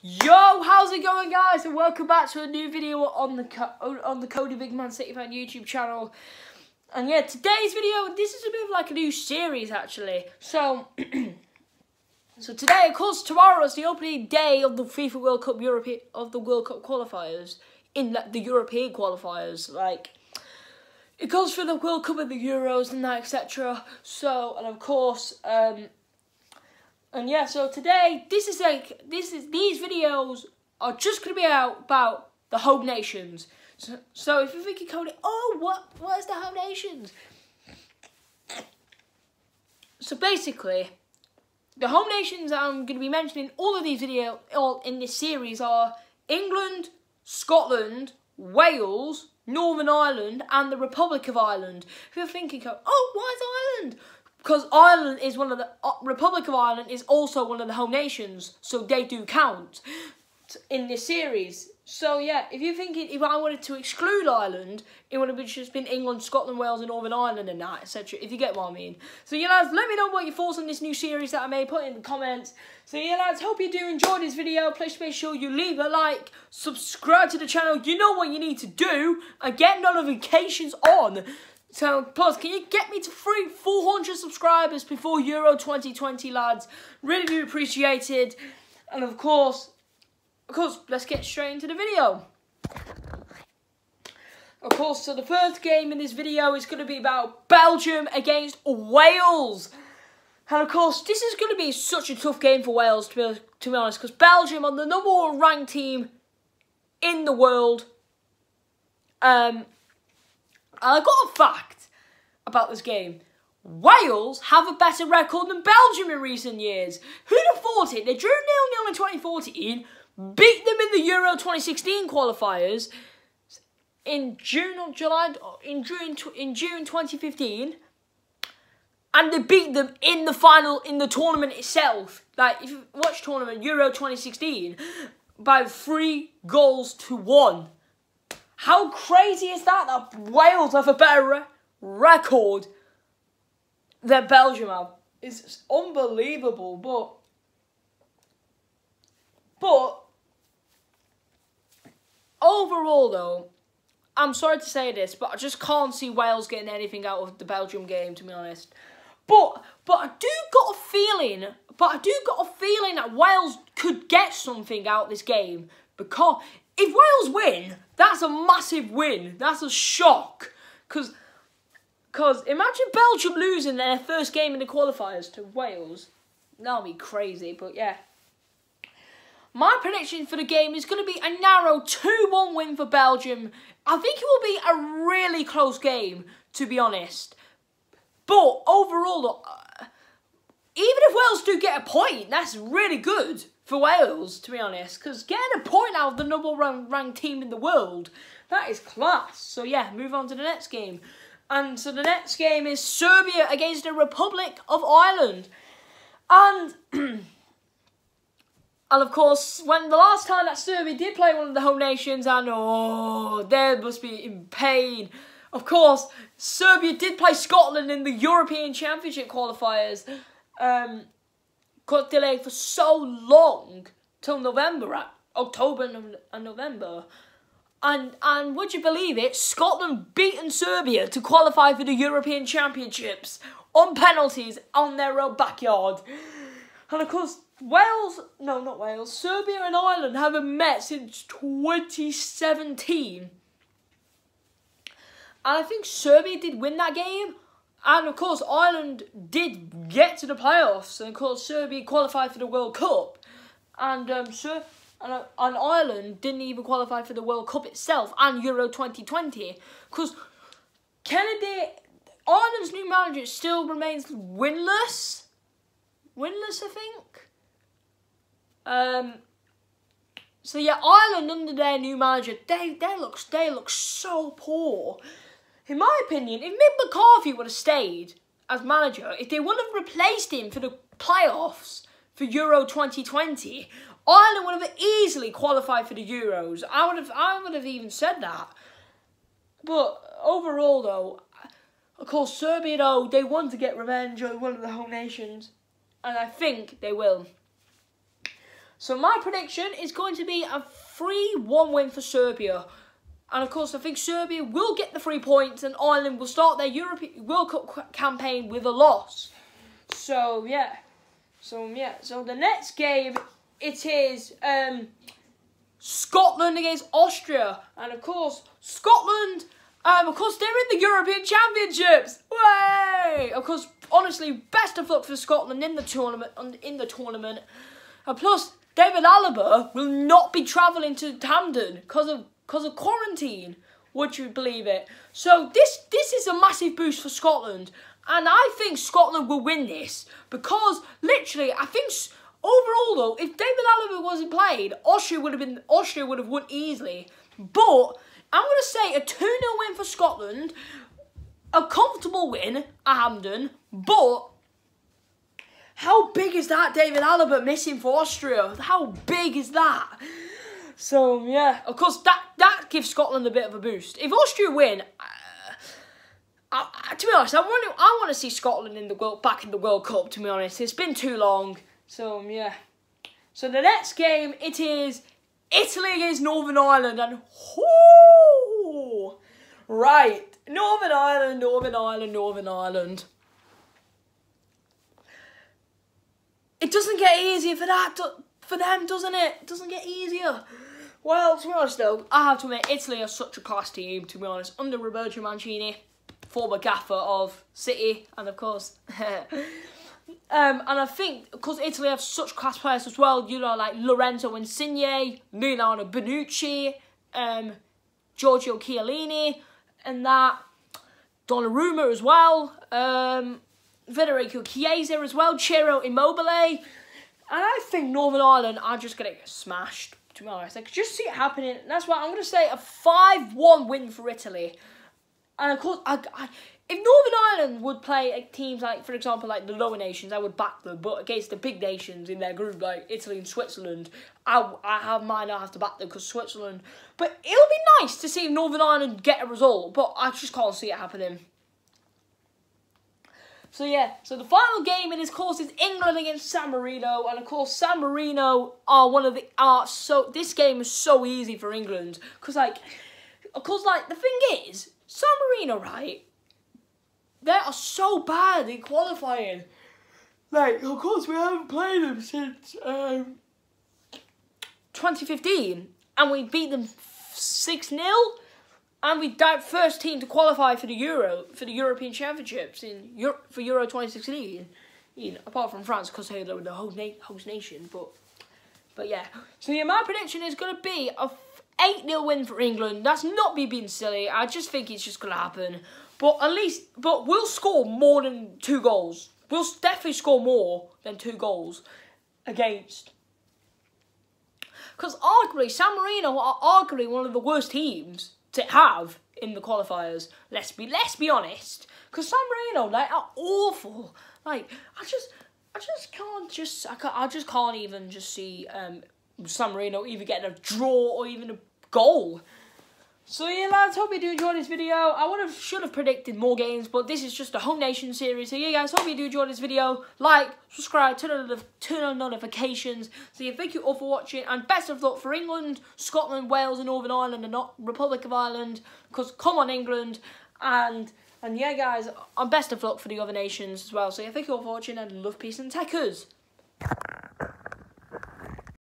Yo, how's it going, guys? And welcome back to a new video on the Cody Big Man City Fan YouTube channel. And yeah, today's video, this is a bit of like a new series actually. So, so today, of course, tomorrow is the opening day of the FIFA World Cup World Cup qualifiers in the European qualifiers. Like, it goes for the World Cup and the Euros and that, etc. So, and of course, and yeah, so today, these videos are just going to be about the home nations. So if you're thinking, Cody, oh, what is the home nations? So basically, the home nations I'm going to be mentioning all of these videos, all in this series, are England, Scotland, Wales, Northern Ireland, and the Republic of Ireland. If you're thinking, oh, why is Ireland? Because Ireland is one of the Republic of Ireland is also one of the home nations, so they do count in this series. So yeah, if you're thinking if I wanted to exclude Ireland, it would have just been England, Scotland, Wales, and Northern Ireland and that, etc. If you get what I mean. So yeah, lads, let me know what your thoughts on this new series that I made. Put it in the comments. So yeah, lads, hope you do enjoy this video. Please make sure you leave a like, subscribe to the channel. You know what you need to do, and get notifications on. So, plus, can you get me to 400 subscribers before Euro 2020, lads? Really do appreciate it. And of course, let's get straight into the video. Of course, so the first game in this video is going to be about Belgium against Wales. And of course, this is going to be such a tough game for Wales, to be honest, because Belgium are the #1 ranked team in the world. I got a fact about this game. Wales have a better record than Belgium in recent years. Who'd have thought it? They drew 0-0 in 2014, beat them in the Euro 2016 qualifiers in June 2015, and they beat them in the final in the tournament itself. Like, if you watch tournament Euro 2016, by 3-1. How crazy is that Wales have a better record than Belgium have? It's unbelievable, but overall though, I'm sorry to say this, but I just can't see Wales getting anything out of the Belgium game, to be honest. But I do got a feeling that Wales could get something out of this game, because if Wales win, that's a massive win. That's a shock. Because imagine Belgium losing their first game in the qualifiers to Wales. That'll be crazy, but yeah. My prediction for the game is going to be a narrow 2-1 win for Belgium. I think it will be a really close game, to be honest. But overall, even if Wales do get a point, that's really good for Wales, to be honest, because getting a point out of the #1 ranked team in the world, that is class. So yeah, move on to the next game. And so the next game is Serbia against the Republic of Ireland. And and of course, when the last time that Serbia did play one of the home nations, and oh, they must be in pain. Of course, Serbia did play Scotland in the European Championship qualifiers. Got delayed for so long till October and November, and would you believe it? Scotland beaten Serbia to qualify for the European Championships on penalties on their own backyard. And of course, Serbia and Ireland haven't met since 2017, and I think Serbia did win that game. And of course, Ireland did get to the playoffs, and of course, Serbia qualified for the World Cup, and Ireland didn't even qualify for the World Cup itself and Euro 2020, because Ireland's new manager still remains winless, I think. So yeah, Ireland under their new manager, they look so poor. In my opinion, if Mick McCarthy would have stayed as manager, if they wouldn't have replaced him for the playoffs for Euro 2020, Ireland would have easily qualified for the Euros. I would have even said that. But overall, though, of course, Serbia, though, they want to get revenge on one of the home nations, and I think they will. So my prediction is going to be a 3-1 win for Serbia. And of course, I think Serbia will get the 3 points and Ireland will start their European World Cup campaign with a loss. So yeah. So the next game, it is Scotland against Austria. And of course, Scotland, they're in the European Championships. Way! Of course, honestly, best of luck for Scotland in the tournament. And plus, David Alaba will not be travelling to Hampden because of quarantine. Would you believe it? So this is a massive boost for Scotland. And I think Scotland will win this. Because, literally, I think overall, though, if David Alaba wasn't played, Austria would have won easily. But I'm going to say a 2-0 win for Scotland. A comfortable win at Hampden. But how big is that David Alaba missing for Austria? How big is that? So, yeah, of course, that gives Scotland a bit of a boost. If Austria win, to be honest, I want to see Scotland back in the World Cup, to be honest. It's been too long. So, yeah. So, the next game, it is Italy against Northern Ireland. And, right, Northern Ireland. It doesn't get easier for them, doesn't it? It doesn't get easier. Well, to be honest though, I have to admit, Italy are such a class team, to be honest. Under Roberto Mancini, former gaffer of City, and of course... and I think, because Italy have such class players as well, you know, like Lorenzo Insigne, Leonardo Bonucci, Giorgio Chiellini, and that, Donnarumma as well, Federico Chiesa as well, Ciro Immobile. And I think Northern Ireland are just going to get smashed, to be honest. I could just see it happening. And that's why I'm going to say a 5-1 win for Italy. And of course, if Northern Ireland would play teams like, for example, like the lower nations, I would back them. But against the big nations in their group, like Italy and Switzerland, I might not have to back them because Switzerland. But it'll be nice to see Northern Ireland get a result. But I just can't see it happening. So yeah, so the final game in this course is England against San Marino, and of course San Marino are this game is so easy for England, because the thing is, San Marino, right, they are so bad in qualifying. Like, of course we haven't played them since 2015, and we beat them 6-0. And we died first team to qualify for the European Championships for Euro 2016. Apart from France, because they were the host nation. But yeah. So yeah, my prediction is going to be a 8-0 win for England. That's not me being silly. I just think it's just going to happen. But we'll score more than 2 goals. We'll definitely score more than 2 goals against. Because arguably, San Marino are arguably one of the worst teams to have in the qualifiers. Let's be honest, because San Marino, they are awful. Like, I just can't even see San Marino even getting a draw or even a goal. So yeah, lads, hope you do enjoy this video. I should have predicted more games, but this is just a Home Nation series. So yeah, guys, hope you do enjoy this video. Like, subscribe, turn on notifications. So yeah, thank you all for watching, and best of luck for England, Scotland, Wales, and Northern Ireland, and not Republic of Ireland. Because come on, England, and yeah, guys, and best of luck for the other nations as well. So yeah, thank you all for watching, and love, peace, and techers.